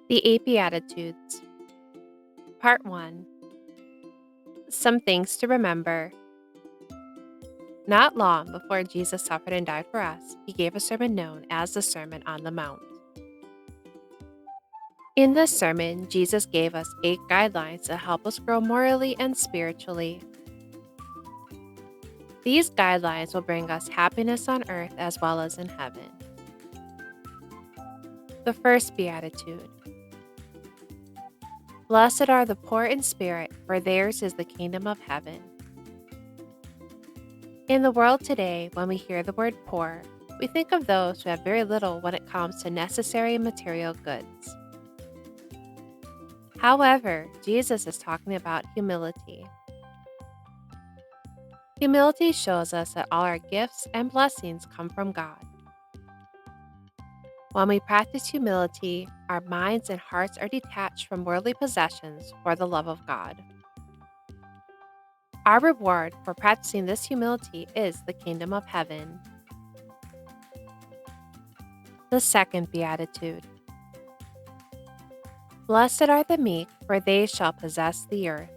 The Eight Beatitudes. Part 1. Some things to remember. Not long before Jesus suffered and died for us, he gave a sermon known as the Sermon on the Mount. In this sermon, Jesus gave us 8 guidelines to help us grow morally and spiritually. These guidelines will bring us happiness on earth as well as in heaven. The First Beatitude. Blessed are the poor in spirit, for theirs is the kingdom of heaven. In the world today, when we hear the word poor, we think of those who have very little when it comes to necessary material goods. However, Jesus is talking about humility. Humility shows us that all our gifts and blessings come from God. When we practice humility, our minds and hearts are detached from worldly possessions for the love of God. Our reward for practicing this humility is the kingdom of heaven. The Second Beatitude. Blessed are the meek, for they shall possess the earth.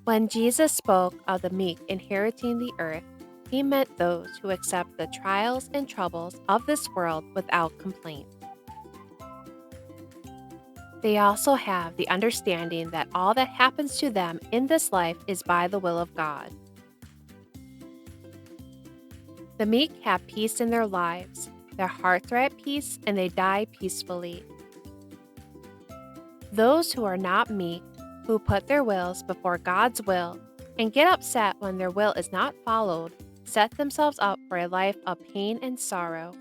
When Jesus spoke of the meek inheriting the earth, he meant those who accept the trials and troubles of this world without complaint. They also have the understanding that all that happens to them in this life is by the will of God. The meek have peace in their lives, their hearts are at peace, and they die peacefully. Those who are not meek, who put their wills before God's will, and get upset when their will is not followed, set themselves up for a life of pain and sorrow.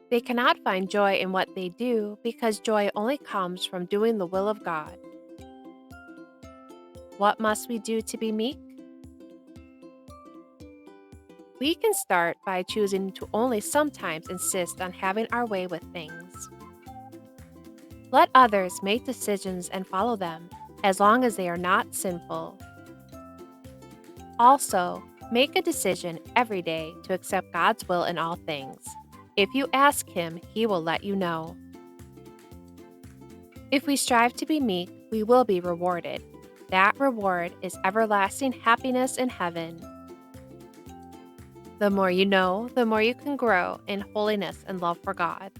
They cannot find joy in what they do because joy only comes from doing the will of God. What must we do to be meek? We can start by choosing to only sometimes insist on having our way with things. Let others make decisions and follow them, as long as they are not sinful. Also, make a decision every day to accept God's will in all things. If you ask Him, He will let you know. If we strive to be meek, we will be rewarded. That reward is everlasting happiness in heaven. The more you know, the more you can grow in holiness and love for God.